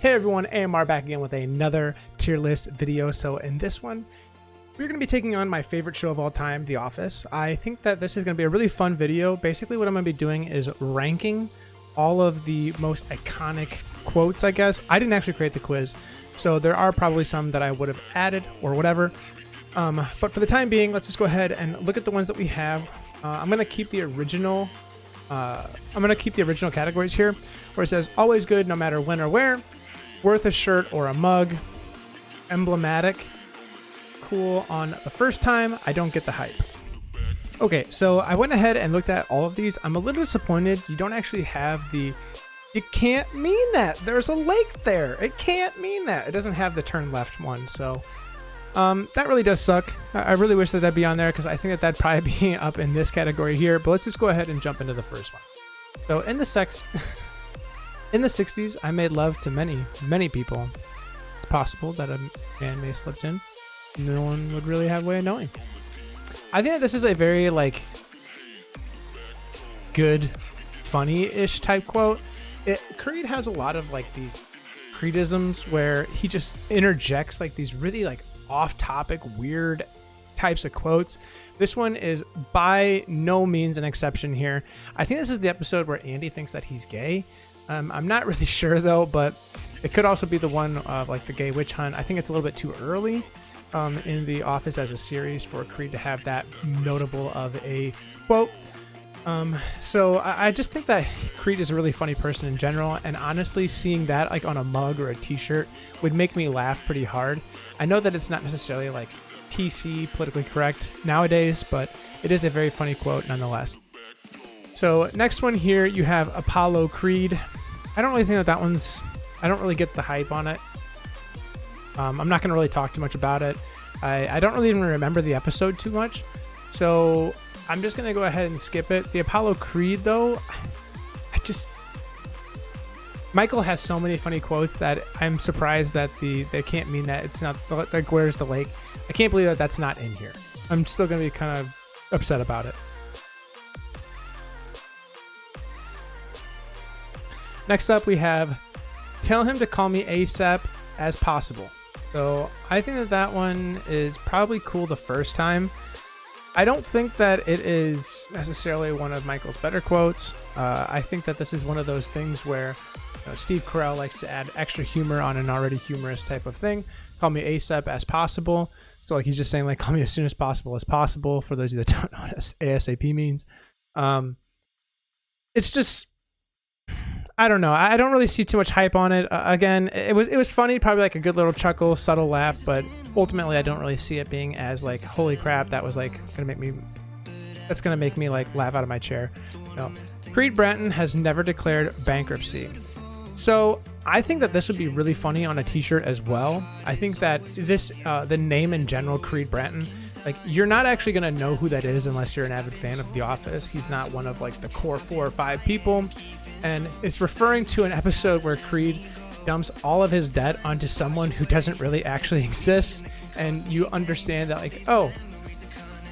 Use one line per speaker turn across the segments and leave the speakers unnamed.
Hey everyone, AMR back again with another tier list video. So in this one, we're going to be taking on my favorite show of all time, The Office. I think that this is going to be a really fun video. Basically what I'm going to be doing is ranking all of the most iconic quotes, I guess. I didn't actually create the quiz, so there are probably some that I would have added or whatever. But for the time being, let's just go ahead and look at the ones that we have. I'm going to keep the original categories here, where it says always good no matter when or where, worth a shirt or a mug, emblematic, cool on the first time, I don't get the hype. Okay, so I went ahead and looked at all of these. I'm a little disappointed you don't actually have the "it can't mean that, there's a lake there, it can't mean that." It doesn't have the turn left one, so that really does suck. I really wish that that'd be on there, because I think that that'd probably be up in this category here. But let's just go ahead and jump into the first one. So in the 60s, I made love to many people. It's possible that a man may have slipped in. No one would really have a way of knowing. I think that this is a very good, funny-ish type quote. Creed has a lot of these Creedisms where he just interjects these really off-topic, weird types of quotes. This one is by no means an exception here. I think this is the episode where Andy thinks that he's gay. I'm not really sure though, but it could also be the one of the gay witch hunt. I think it's a little bit too early in The Office as a series for Creed to have that notable of a quote. So I just think that Creed is a really funny person in general, and honestly seeing that on a mug or a t-shirt would make me laugh pretty hard. I know that it's not necessarily PC, politically correct nowadays, but it is a very funny quote nonetheless. So next one here, you have Apollo Creed. I don't really think that one's, I don't really get the hype on it. I'm not going to really talk too much about it. I don't really even remember the episode too much, so I'm just going to go ahead and skip it. The Apollo Creed though, Michael has so many funny quotes that I'm surprised that they can't mean that. It's not where's the lake. I can't believe that that's not in here. I'm still going to be kind of upset about it. Next up, we have tell him to call me ASAP as possible. So I think that one is probably cool the first time. I don't think that it is necessarily one of Michael's better quotes. I think that this is one of those things where Steve Carell likes to add extra humor on an already humorous type of thing. Call me ASAP as possible. So he's just saying call me as soon as possible, for those of you that don't know what ASAP means. It's just, I don't know. I don't really see too much hype on it. Again, it was funny, probably a good little chuckle, subtle laugh, but ultimately I don't really see it being as holy crap, that was gonna make me laugh out of my chair. No. Creed Bratton has never declared bankruptcy. So I think that this would be really funny on a t-shirt as well. I think that this the name in general, Creed Bratton, you're not actually gonna know who that is unless you're an avid fan of The Office. He's not one of the core 4 or 5 people. And it's referring to an episode where Creed dumps all of his debt onto someone who doesn't really actually exist. And you understand that, oh,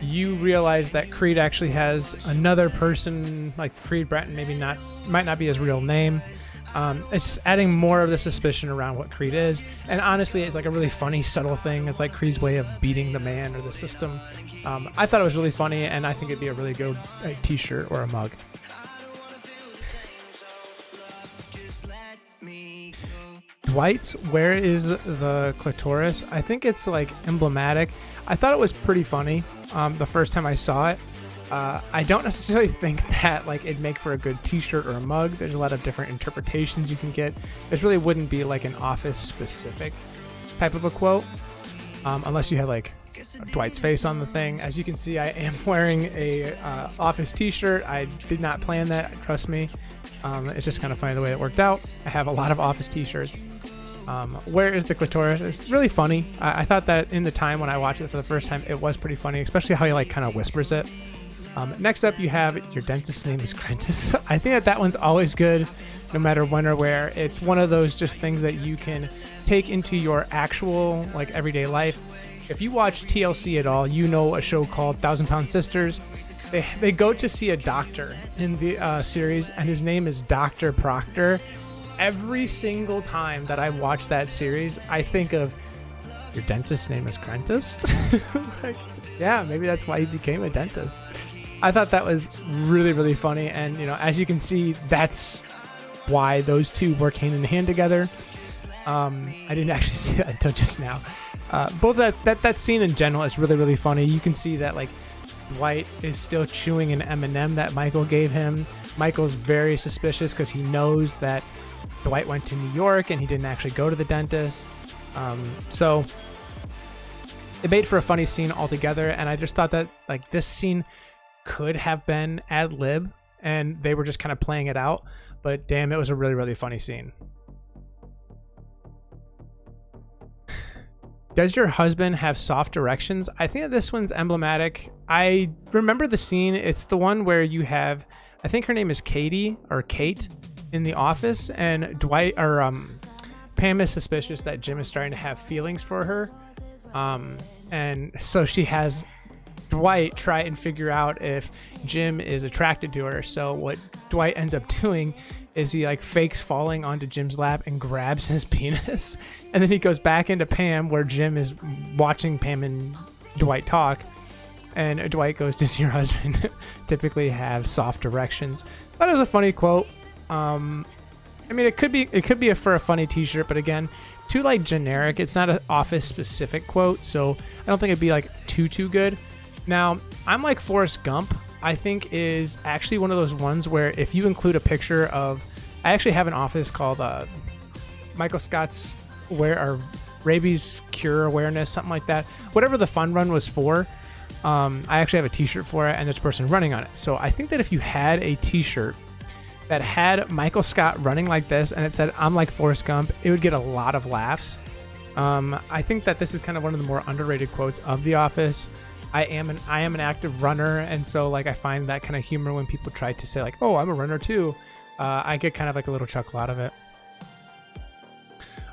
you realize that Creed actually has another person, Creed Bratton, might not be his real name. It's just adding more of the suspicion around what Creed is. And honestly, it's a really funny, subtle thing. It's Creed's way of beating the man or the system. I thought it was really funny, and I think it'd be a really good t-shirt or a mug. Dwight's "where is the clitoris?" I think it's emblematic. I thought it was pretty funny the first time I saw it. I don't necessarily think that it'd make for a good t-shirt or a mug. There's a lot of different interpretations you can get. This really wouldn't be an Office specific type of a quote, unless you had Dwight's face on the thing. As you can see, I am wearing a Office t-shirt. I did not plan that, trust me. It's just kind of funny the way it worked out. I have a lot of Office t-shirts. Where is the clitoris? It's really funny. I thought that in the time when I watched it for the first time, it was pretty funny, especially how he kind of whispers it. Next up, you have your dentist's name is Crentis. I think that one's always good, no matter when or where. It's one of those just things that you can take into your actual everyday life. If you watch TLC at all, you know a show called 1,000 Pound Sisters. They go to see a doctor in the series, and his name is Dr. Proctor. every single time that I watch that series, I think of your dentist's name is Crentist. Like, yeah, maybe that's why he became a dentist. I thought that was really, really funny. And, you know, as you can see, that's why those two work hand in hand together. I didn't actually see that until just now. Both that scene in general is really, really funny. You can see that, like, Dwight is still chewing an M&M that Michael gave him. Michael's very suspicious because he knows that Dwight went to New York and he didn't actually go to the dentist. So it made for a funny scene altogether. And I just thought that, like, this scene could have been ad lib and they were just kind of playing it out. But damn, it was a really, really funny scene. Does your husband have soft directions? I think that this one's emblematic. I remember the scene. It's the one where you have, I think her name is Katie or Kate in the office, and Dwight or Pam is suspicious that Jim is starting to have feelings for her. And so she has Dwight try and figure out if Jim is attracted to her. So what Dwight ends up doing is he like fakes falling onto Jim's lap and grabs his penis. And then he goes back into Pam where Jim is watching Pam and Dwight talk. And Dwight goes, does your husband typically have soft erections? That was a funny quote. I mean, it could be for a funny t-shirt, but again, too like generic. It's not an office specific quote. So I don't think it'd be like too good. Now, I'm like Forrest Gump, I think is actually one of those ones where if you include a picture of, I actually have an office called Michael Scott's Rabies Cure Awareness, something like that. Whatever the fun run was for, I actually have a t-shirt for it and there's a person running on it. So I think that if you had a t-shirt that had Michael Scott running like this and it said, I'm like Forrest Gump, it would get a lot of laughs. I think that this is kind of one of the more underrated quotes of The Office. I am an active runner, and so like I find that kind of humor when people try to say like, oh, I'm a runner too. I get kind of like a little chuckle out of it.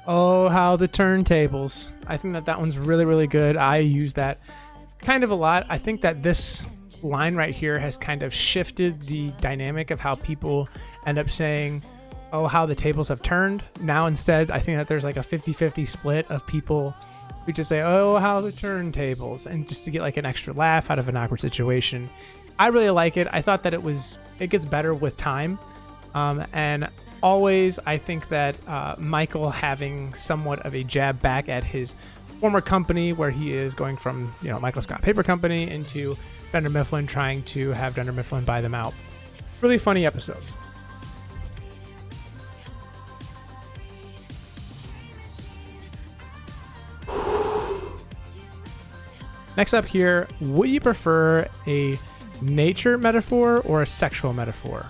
Oh, how the turntables. I think that one's really, really good. I use that kind of a lot. I think that this line right here has kind of shifted the dynamic of how people end up saying, oh, how the tables have turned. Now instead, I think that there's like a 50-50 split of people we just say, oh, how the turntables, and just to get like an extra laugh out of an awkward situation. I really like it. I thought that it gets better with time. And always, I think that Michael having somewhat of a jab back at his former company where he is going from, you know, Michael Scott Paper Company into Dunder Mifflin, trying to have Dunder Mifflin buy them out. Really funny episode. Next up here, would you prefer a nature metaphor or a sexual metaphor?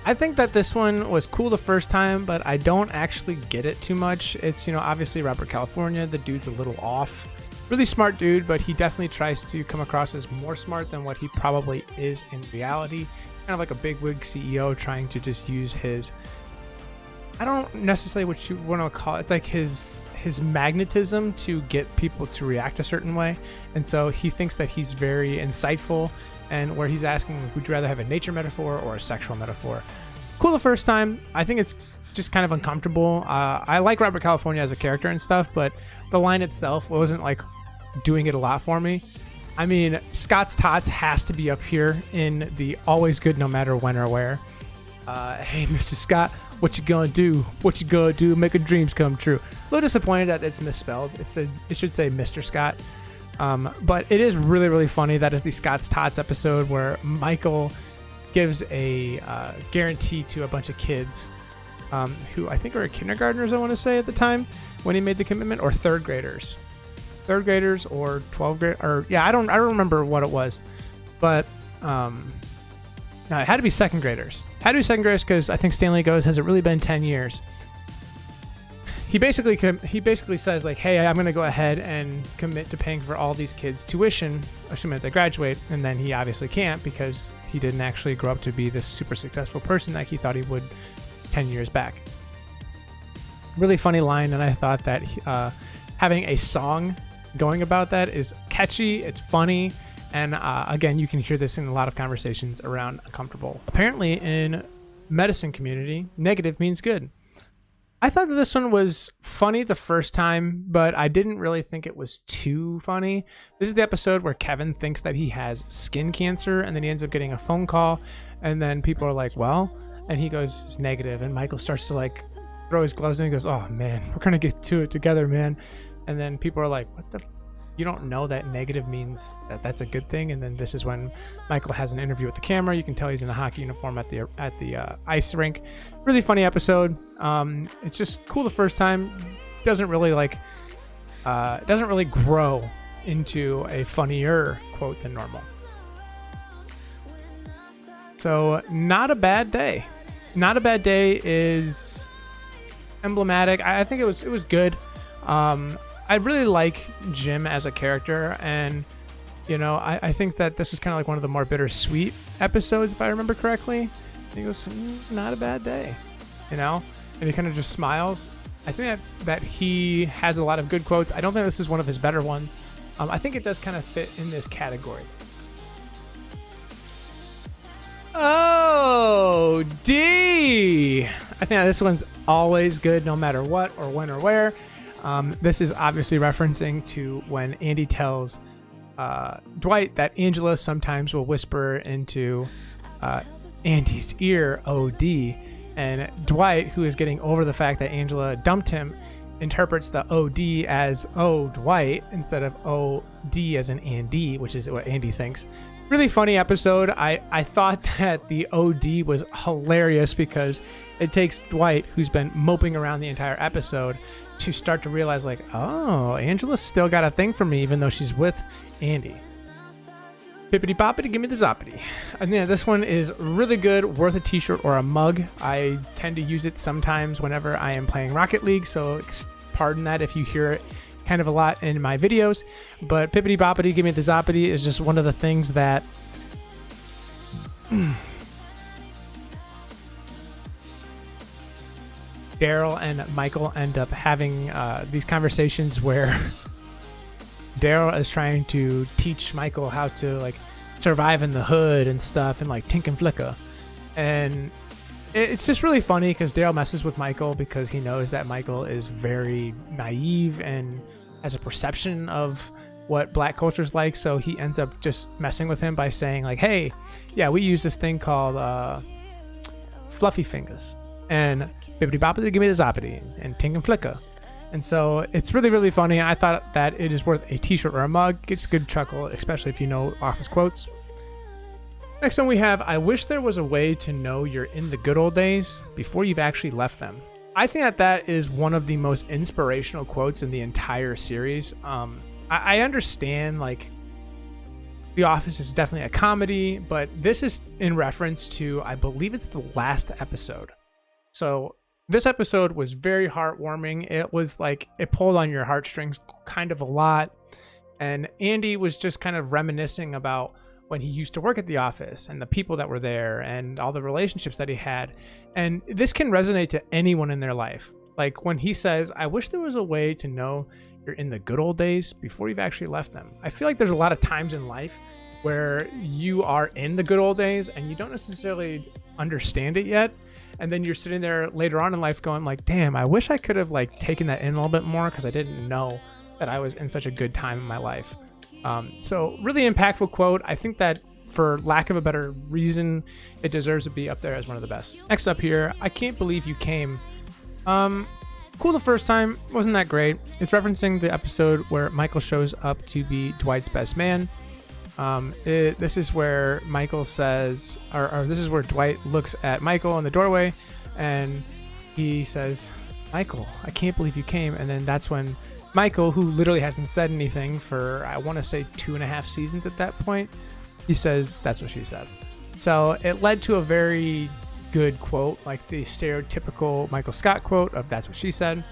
I think that this one was cool the first time, but I don't actually get it too much. It's, you know, obviously Robert California, the dude's a little off. Really smart dude, but he definitely tries to come across as more smart than what he probably is in reality. Kind of like a bigwig CEO trying to just use his, I don't necessarily what you want to call it. It's like his magnetism to get people to react a certain way. And so he thinks that he's very insightful, and where he's asking, would you rather have a nature metaphor or a sexual metaphor? Cool the first time. I think it's just kind of uncomfortable. I like Robert California as a character and stuff, but the line itself wasn't like doing it a lot for me. I mean, Scott's Tots has to be up here in the always good no matter when or where. Hey, Mr. Scott, what you gonna do? What you gonna do? Make your dreams come true. A little disappointed that it's misspelled. It should say Mr. Scott. But it is really, really funny. That is the Scott's Tots episode where Michael gives a guarantee to a bunch of kids who I think are kindergartners, I want to say at the time when he made the commitment, or third graders or 12th grade, or yeah, I don't remember what it was, but no, it had to be second graders. Because I think Stanley goes, has it really been 10 years? He basically says like, hey, I'm going to go ahead and commit to paying for all these kids' tuition, assuming that they graduate. And then he obviously can't because he didn't actually grow up to be this super successful person that he thought he would 10 years back. Really funny line. And I thought that having a song going about that is catchy. It's funny. And again, you can hear this in a lot of conversations around uncomfortable. Apparently in medicine community, negative means good. I thought that this one was funny the first time, but I didn't really think it was too funny. This is the episode where Kevin thinks that he has skin cancer, and then he ends up getting a phone call, and then people are like, well, and he goes, it's negative, and Michael starts to like throw his gloves in and goes, oh man, we're gonna get to it together, man. And then people are like, what the you don't know that negative means that that's a good thing. And then this is when Michael has an interview with the camera. You can tell he's in a hockey uniform at the ice rink. Really funny episode. It's just cool the first time. Doesn't really grow into a funnier quote than normal. So not a bad day. Not a bad day is emblematic. I think it was good. I really like Jim as a character, and you know, I think that this was kind of like one of the more bittersweet episodes, if I remember correctly. And he goes, not a bad day, you know, and he kind of just smiles. I think that he has a lot of good quotes. I don't think this is one of his better ones. I think it does kind of fit in this category. Oh, D. I think this one's always good no matter what or when or where. This is obviously referencing to when Andy tells Dwight that Angela sometimes will whisper into Andy's ear, OD. And Dwight, who is getting over the fact that Angela dumped him, interprets the OD as O Dwight instead of OD as in Andy, which is what Andy thinks. Really funny episode. I thought that the OD was hilarious because it takes Dwight, who's been moping around the entire episode, to start to realize like, oh, Angela's still got a thing for me even though she's with Andy. Pippity poppity, give me the zoppity. And yeah, this one is really good, worth a t-shirt or a mug. I tend to use it sometimes whenever I am playing Rocket League, so pardon that if you hear it kind of a lot in my videos. But pippity poppity, give me the zoppity is just one of the things that Daryl and Michael end up having these conversations where Daryl is trying to teach Michael how to like survive in the hood and stuff and like tink and flicka. And it's just really funny because Daryl messes with Michael because he knows that Michael is very naive and has a perception of what black culture is like. So he ends up just messing with him by saying like, hey, yeah, we use this thing called fluffy fingers. And bippity boppity, give me the zoppity, and tink and flicka. And so it's really, really funny. I thought that it is worth a t-shirt or a mug. It's a good chuckle, especially if you know Office quotes. Next one we have, I wish there was a way to know you're in the good old days before you've actually left them. I think that is one of the most inspirational quotes in the entire series. I understand, like, The Office is definitely a comedy, but this is in reference to, I believe it's the last episode. So this episode was very heartwarming. It was like, it pulled on your heartstrings kind of a lot. And Andy was just kind of reminiscing about when he used to work at the office and the people that were there and all the relationships that he had. And this can resonate to anyone in their life. Like when he says, I wish there was a way to know you're in the good old days before you've actually left them. I feel like there's a lot of times in life where you are in the good old days and you don't necessarily understand it yet. And then you're sitting there later on in life going like, damn, I wish I could have like taken that in a little bit more because I didn't know that I was in such a good time in my life. So really impactful quote. I think that for lack of a better reason, it deserves to be up there as one of the best. Next up here, I Can't Believe You Came. Cool the first time, wasn't that great. It's referencing the episode where Michael shows up to be Dwight's best man. This is where Michael says, or this is where Dwight looks at Michael in the doorway and he says, Michael, I can't believe you came. And then that's when Michael, who literally hasn't said anything for, I want to say 2.5 seasons at that point, he says, that's what she said. So it led to a very good quote, like the stereotypical Michael Scott quote of that's what she said.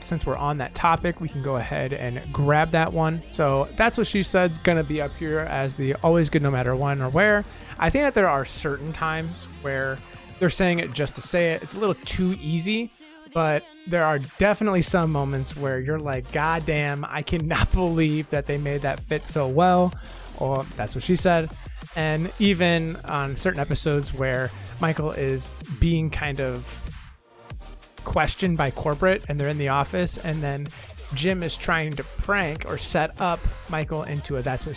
Since we're on that topic, we can go ahead and grab that one. So that's what she said is going to be up here as the always good no matter when or where. I think that there are certain times where they're saying it just to say it. It's a little too easy, but there are definitely some moments where you're like, God damn, I cannot believe that they made that fit so well. Or that's what she said. And even on certain episodes where Michael is being kind of questioned by corporate, and they're in the office, and then Jim is trying to prank or set up Michael into a that's what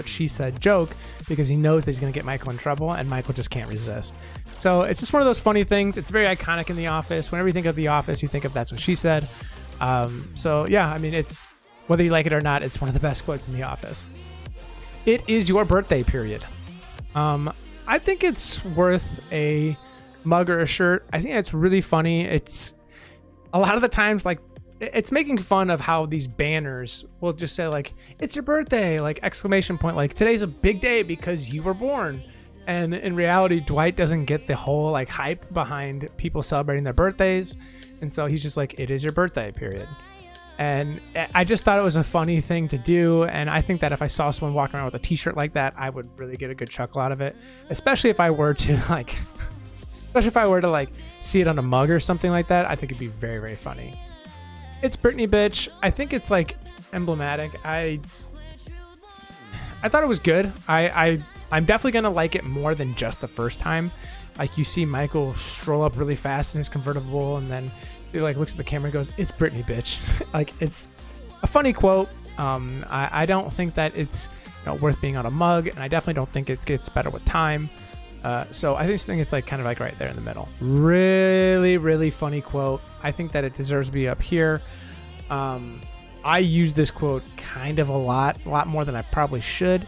she said joke, because he knows that he's going to get Michael in trouble, and Michael just can't resist. So it's just one of those funny things. It's very iconic in The Office. Whenever you think of The Office, you think of that's what she said. So yeah, I mean, it's, whether you like it or not, it's one of the best quotes in The Office. It is your birthday period. I think it's worth a mug or a shirt. I think it's really funny. It's a lot of the times, like, it's making fun of how these banners will just say, like, it's your birthday, like exclamation point, like today's a big day because you were born. And in reality, Dwight doesn't get the whole like hype behind people celebrating their birthdays. And so he's just like, it is your birthday period. And I just thought it was a funny thing to do. And I think that if I saw someone walking around with a t-shirt like that, I would really get a good chuckle out of it. Especially if I were to see it on a mug or something like that. I think it'd be very, very funny. It's Britney bitch. I think it's like emblematic. I thought it was good. I'm definitely going to like it more than just the first time. Like, you see Michael stroll up really fast in his convertible, and then he like looks at the camera and goes, it's Britney bitch. Like, it's a funny quote. I don't think that it's worth being on a mug, and I definitely don't think it gets better with time. So I just think it's like kind of like right there in the middle. Really, really funny quote. I think that it deserves to be up here. I use this quote kind of a lot more than I probably should.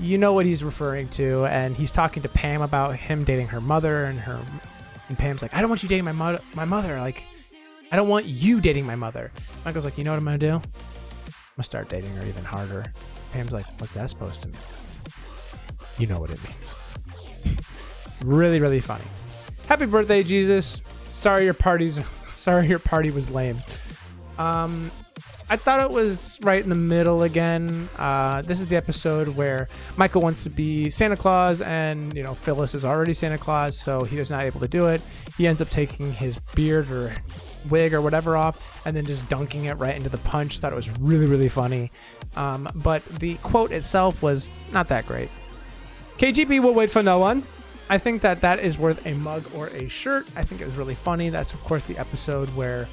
You know what he's referring to, and he's talking to Pam about him dating her mother, and Pam's like, I don't want you dating my mother. Like, I don't want you dating my mother. Michael's like, you know what I'm gonna do? I'm gonna start dating her even harder. Pam's like, what's that supposed to mean? You know what it means. Really, really funny. Happy birthday, Jesus. Sorry your party was lame. I thought it was right in the middle again. This is the episode where Michael wants to be Santa Claus, and Phyllis is already Santa Claus, so he is not able to do it. He ends up taking his beard or wig or whatever off and then just dunking it right into the punch. Thought it was really, really funny. But the quote itself was not that great. Kgb will wait for no one. I think that is worth a mug or a shirt. I think it was really funny. That's, of course, the episode where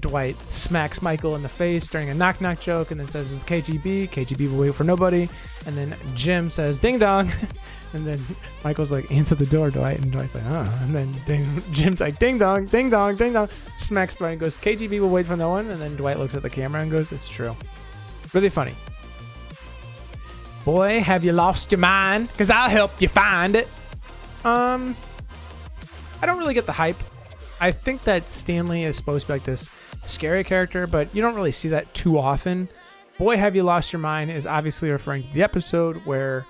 Dwight smacks Michael in the face during a knock-knock joke and then says it was KGB. KGB will wait for nobody. And then Jim says, ding dong. And then Michael's like, answer the door, Dwight. And Dwight's like, oh. And then Jim's like, ding dong, ding dong, ding dong. Smacks Dwight and goes, KGB will wait for no one. And then Dwight looks at the camera and goes, it's true. Really funny. Boy, have you lost your mind? Because I'll help you find it. I don't really get the hype. I think that Stanley is supposed to be like this scary character, but you don't really see that too often. Boy, have you lost your mind is obviously referring to the episode where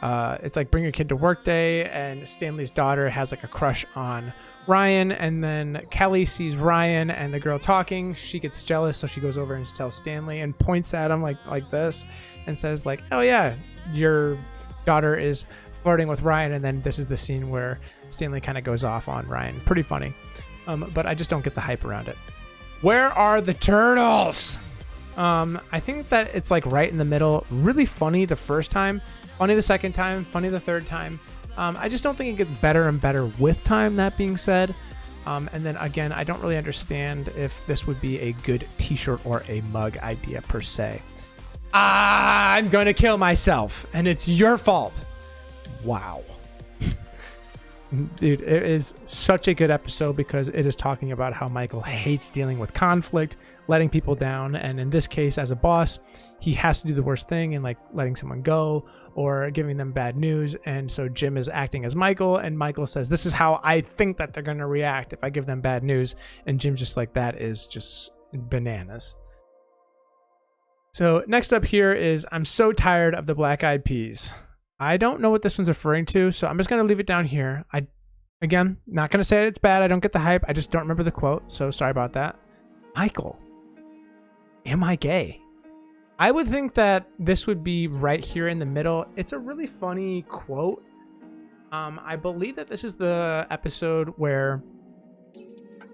it's like bring your kid to work day, and Stanley's daughter has like a crush on Ryan, and then Kelly sees Ryan and the girl talking. She gets jealous, so she goes over and tells Stanley and points at him like this and says like, oh yeah, your daughter is flirting with Ryan. And then this is the scene where Stanley kind of goes off on Ryan. Pretty funny. But I just don't get the hype around it. Where are the turtles? I think that it's like right in the middle. Really funny the first time, funny the second time, funny the third time. I just don't think it gets better and better with time, that being said. And then again, I don't really understand if this would be a good t-shirt or a mug idea per se. I'm going to kill myself, and it's your fault. Wow. Dude, it is such a good episode because it is talking about how Michael hates dealing with conflict, letting people down, and in this case, as a boss, he has to do the worst thing and like letting someone go or giving them bad news. And so Jim is acting as Michael, and Michael says, this is how I think that they're going to react if I give them bad news. And Jim's just like, that is just bananas. So next up here is, I'm so tired of the Black Eyed Peas. I don't know what this one's referring to, so I'm just going to leave it down here. Again, not going to say it's bad. I don't get the hype. I just don't remember the quote, so sorry about that. Michael, am I gay? I would think that this would be right here in the middle. It's a really funny quote. I believe that this is the episode where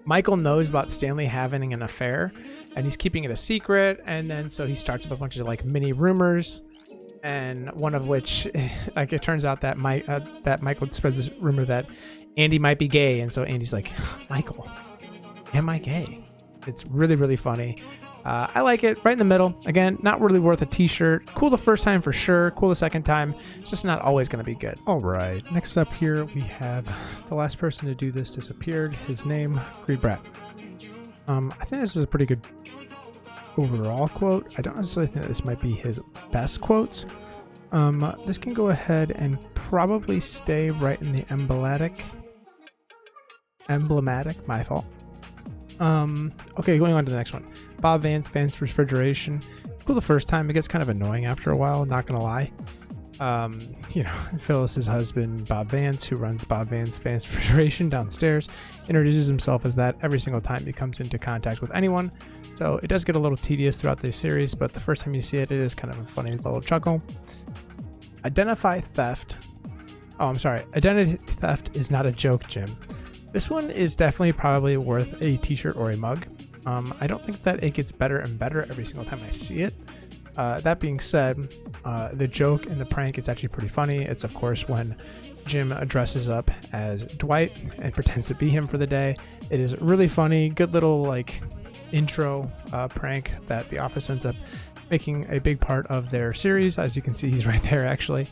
Michael knows about Stanley having an affair, and he's keeping it a secret, and then so he starts up a bunch of like mini rumors. and one of which, like, it turns out that that Michael spreads this rumor that Andy might be gay, and so Andy's like, Michael, am I gay? It's really, really funny. I like it. Right in the middle. Again, not really worth a t-shirt. Cool the first time for sure. Cool the second time. It's just not always going to be good. All right. Next up here, we have the last person to do this disappeared. His name, Creed Brett. I think this is a pretty good overall quote. I don't necessarily think this might be his best quotes. This can go ahead and probably stay right in the emblematic, my fault. Okay, going on to the next one. Bob Vance Refrigeration. Cool the first time. It gets kind of annoying after a while, not gonna lie. Phyllis's husband, Bob Vance, who runs Bob Vance Refrigeration downstairs, introduces himself as that every single time he comes into contact with anyone. So it does get a little tedious throughout the series, but the first time you see it, it is kind of a funny little chuckle. Identity theft is not a joke, Jim. This one is definitely probably worth a t-shirt or a mug. I don't think that it gets better and better every single time I see it. That being said, the joke and the prank is actually pretty funny. It's, of course, when Jim dresses up as Dwight and pretends to be him for the day. It is really funny. Good little intro prank that The Office ends up making a big part of their series. As you can see, he's right there, actually.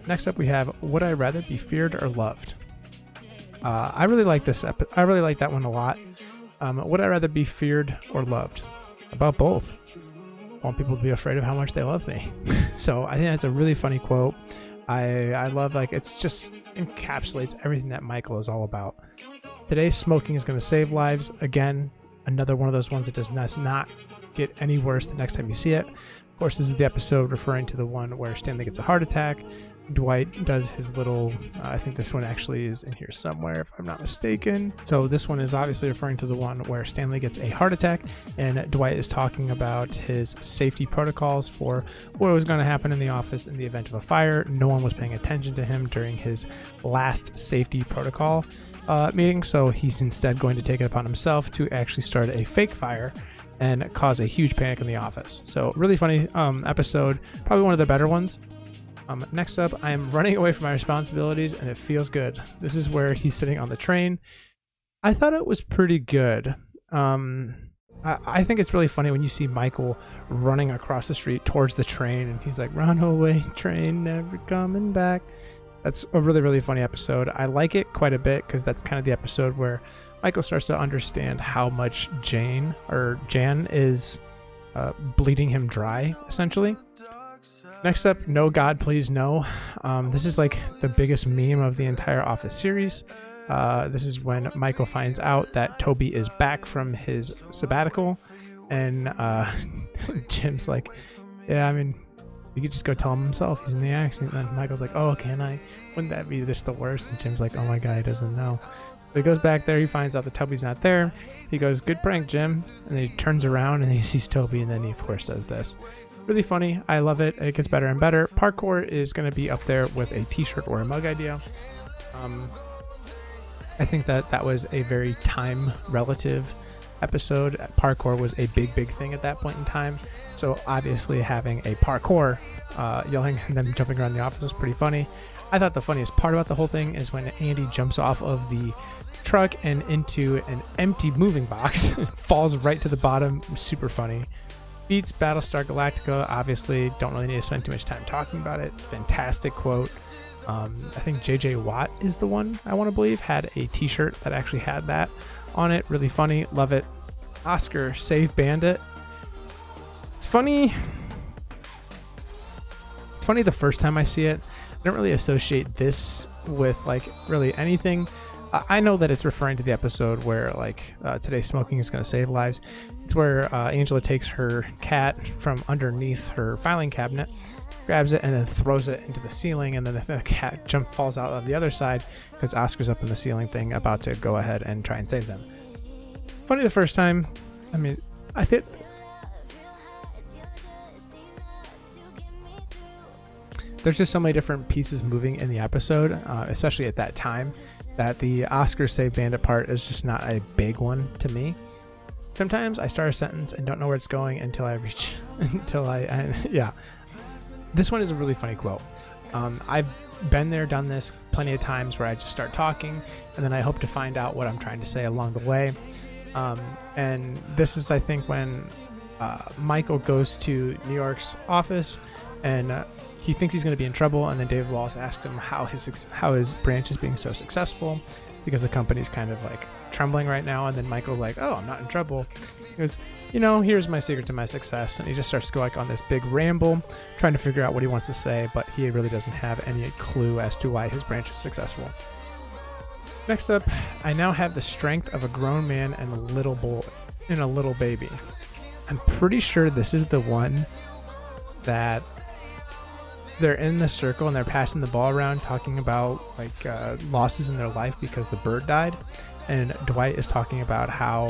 Next up, we have Would I Rather Be Feared or Loved? I really like this I really like that one a lot. Would I rather be feared or loved? About both. I want people to be afraid of how much they love me. So I think that's a really funny quote. I love, it's just encapsulates everything that Michael is all about. Today, smoking is going to save lives. Again, another one of those ones that does not get any worse the next time you see it. Of course, this is the episode referring to the one where Stanley gets a heart attack. Dwight does his little, I think this one actually is in here somewhere if I'm not mistaken. So this one is obviously referring to the one where Stanley gets a heart attack and Dwight is talking about his safety protocols for what was going to happen in the office in the event of a fire. No one was paying attention to him during his last safety protocol meeting, so he's instead going to take it upon himself to actually start a fake fire and cause a huge panic in the office. So really funny episode, probably one of the better ones. Next up, I am running away from my responsibilities and it feels good. This is where he's sitting on the train. I thought it was pretty good. I think it's really funny when you see Michael running across the street towards the train and he's like, run away, train, never coming back. That's a really, really funny episode. I like it quite a bit because that's kind of the episode where Michael starts to understand how much Jan is bleeding him dry, essentially. Next up, No God Please No. This is like the biggest meme of the entire Office series. This is when Michael finds out that Toby is back from his sabbatical, and Jim's like, yeah, I mean, you could just go tell him himself he's in the accident. And then Michael's like, oh, can I? Wouldn't that be just the worst? And Jim's like, oh my God, he doesn't know. So he goes back there, he finds out that Toby's not there. He goes, good prank, Jim. And then he turns around and he sees Toby, and then he of course does this. Really funny. I love it. It gets better and better. Parkour is going to be up there with a t-shirt or a mug idea. I think that was a very time relative episode. Parkour was a big thing at that point in time. So obviously having a parkour, yelling and then jumping around the office was pretty funny. I thought the funniest part about the whole thing is when Andy jumps off of the truck and into an empty moving box, falls right to the bottom. Super funny. Beats Battlestar Galactica. Obviously, don't really need to spend too much time talking about it. It's a fantastic quote. I think JJ Watt is the one, I want to believe, had a t-shirt that actually had that on it. Really funny. Love it. Oscar, Save Bandit. It's funny. It's funny the first time I see it. I don't really associate this with really anything. I know that it's referring to the episode where today smoking is going to save lives. It's where Angela takes her cat from underneath her filing cabinet, grabs it, and then throws it into the ceiling, and then the cat falls out of the other side because Oscar's up in the ceiling thing about to go ahead and try and save them. Funny the first time. I mean, I think there's just so many different pieces moving in the episode, especially at that time, that the Oscar Save Bandit part is just not a big one to me. Sometimes I start a sentence and don't know where it's going until I reach, yeah. This one is a really funny quote. I've been there, done this plenty of times where I just start talking and then I hope to find out what I'm trying to say along the way. And this is, I think, when Michael goes to New York's office and he thinks he's going to be in trouble, and then David Wallace asked him how his branch is being so successful because the company's kind of like trembling right now. And then Michael's like, "Oh, I'm not in trouble." He goes, "Here's my secret to my success." And he just starts to go like on this big ramble, trying to figure out what he wants to say, but he really doesn't have any clue as to why his branch is successful. Next up, I now have the strength of a grown man and a little baby. I'm pretty sure this is the one that they're in the circle and they're passing the ball around talking about like losses in their life because the bird died. And Dwight is talking about how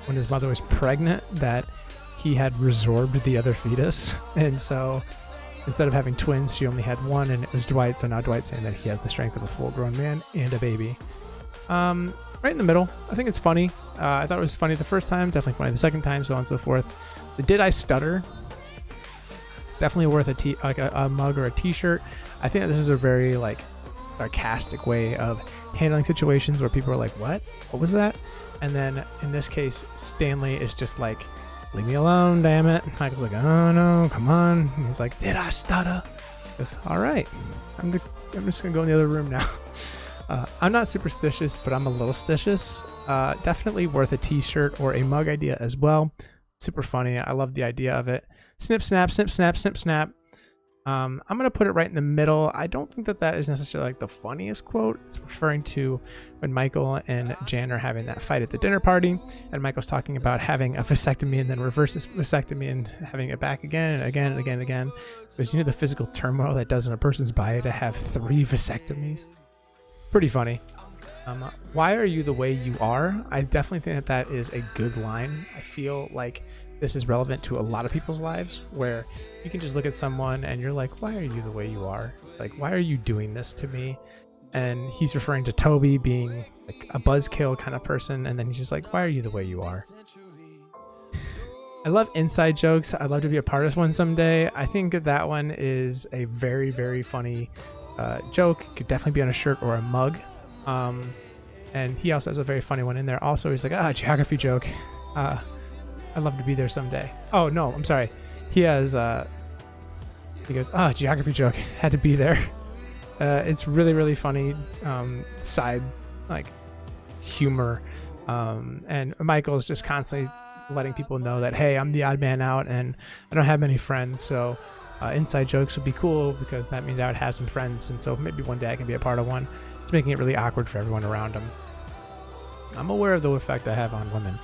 when his mother was pregnant that he had resorbed the other fetus. And so instead of having twins, she only had one, and it was Dwight. So now Dwight's saying that he has the strength of a full-grown man and a baby. Right in the middle. I think it's funny. I thought it was funny the first time, definitely funny the second time, so on and so forth. The Did I Stutter? Definitely worth a mug or a t-shirt. I think that this is a very like sarcastic way of handling situations where people are like, what was that? And then in this case, Stanley is just like, leave me alone, damn it. Michael's like, oh no, come on. And he's like, did I stutter? He goes, all right, I'm just gonna go in the other room now. I'm not superstitious, but I'm a little stitious. Definitely worth a t-shirt or a mug idea as well. Super funny. I love the idea of it. Snip, snap, snip, snap, snip, snap. I'm going to put it right in the middle. I don't think that is necessarily like the funniest quote. It's referring to when Michael and Jan are having that fight at the dinner party, and Michael's talking about having a vasectomy and then reverse vasectomy and having it back again and again and again and again. Because the physical turmoil that does in a person's body to have 3 vasectomies. Pretty funny. Why are you the way you are? I definitely think that is a good line. I feel like this is relevant to a lot of people's lives, where you can just look at someone and you're like, why are you the way you are? Like, why are you doing this to me? And he's referring to Toby being like a buzzkill kind of person, and then he's just like, why are you the way you are? I love inside jokes. I'd love to be a part of one someday. I think that one is a very, very funny joke. Could definitely be on a shirt or a mug. And he also has a very funny one in there. Also, he's like, geography joke. I'd love to be there someday. Oh, no, I'm sorry. He has, he goes, geography joke. Had to be there. It's really, really funny side, like, humor. And Michael's just constantly letting people know that, hey, I'm the odd man out and I don't have many friends. So inside jokes would be cool because that means I would have some friends. And so maybe one day I can be a part of one. It's making it really awkward for everyone around him. I'm aware of the effect I have on women.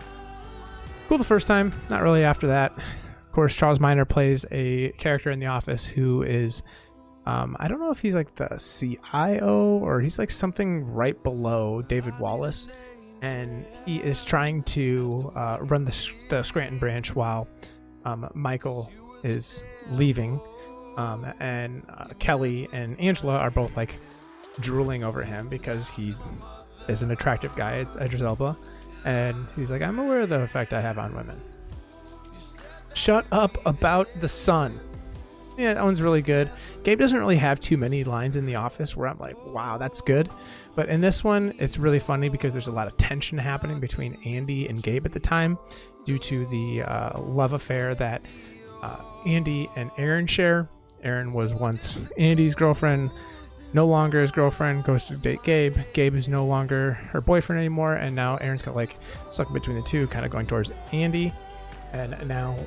Cool the first time, not really after that. Of course, Charles Miner plays a character in The Office who is, I don't know if he's like the CIO or he's like something right below David Wallace. And he is trying to run the Scranton branch while Michael is leaving. And Kelly and Angela are both like drooling over him because he is an attractive guy. It's Idris Elba. And he's like, I'm aware of the effect I have on women. Shut up about the sun. Yeah, that one's really good. Gabe doesn't really have too many lines in The Office where I'm like, wow, that's good. But in this one, it's really funny because there's a lot of tension happening between Andy and Gabe at the time due to the love affair that Andy and Aaron share. Aaron was once Andy's girlfriend, no longer his girlfriend, goes to date Gabe. Gabe is no longer her boyfriend anymore, and now Aaron's got like stuck between the two, kind of going towards Andy. And now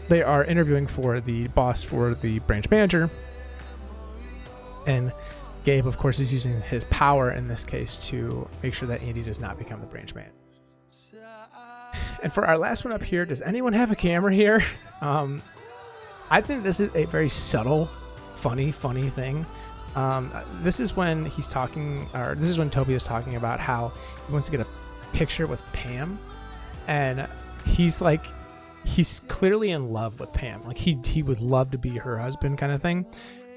they are interviewing for the boss for the branch manager. And Gabe, of course, is using his power in this case to make sure that Andy does not become the branch manager. And for our last one up here, does anyone have a camera here? I think this is a very subtle, funny thing. This is when he's talking, or this is when Toby is talking about how he wants to get a picture with Pam, and he's like, he's clearly in love with Pam. Like he would love to be her husband, kind of thing.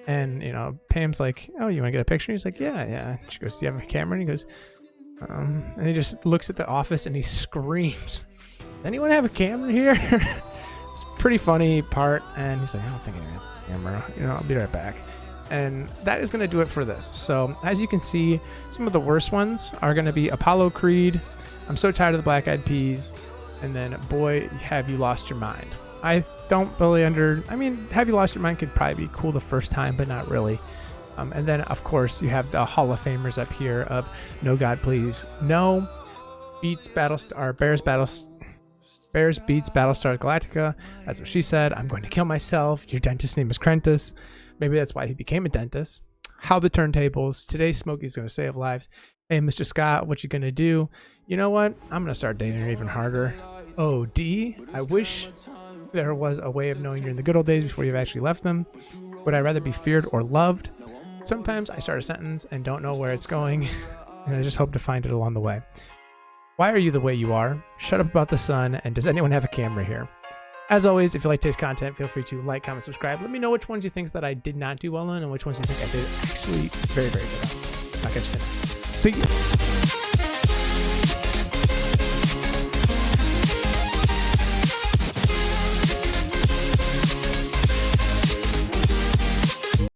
And Pam's like, oh, you want to get a picture? And he's like, yeah. She goes, do you have a camera? And he goes, and he just looks at the office and he screams, does anyone have a camera here? It's pretty funny part. And he's like, I don't think anyone's on camera. I'll be right back. And that is going to do it for this. So as you can see, some of the worst ones are going to be Apollo Creed, I'm So Tired of the Black Eyed Peas, and then Boy, Have You Lost Your Mind. I don't really Have You Lost Your Mind could probably be cool the first time, but not really. And then, of course, you have the Hall of Famers up here of No God Please No, beats Bears beats Battlestar Galactica. That's what she said. I'm going to kill myself. Your dentist's name is Krentis. Maybe that's why he became a dentist. How the Turntables. Today Smokey's going to save lives. Hey, Mr. Scott, what you going to do? You know what? I'm going to start dating her even harder. OD. I wish there was a way of knowing you're in the good old days before you've actually left them. Would I rather be feared or loved? Sometimes I start a sentence and don't know where it's going, and I just hope to find it along the way. Why are you the way you are? Shut up about the sun, and does anyone have a camera here? As always, if you like today's content, feel free to like, comment, subscribe. Let me know which ones you think that I did not do well in and which ones you think I did actually very, very good on. I'll catch you then. See you.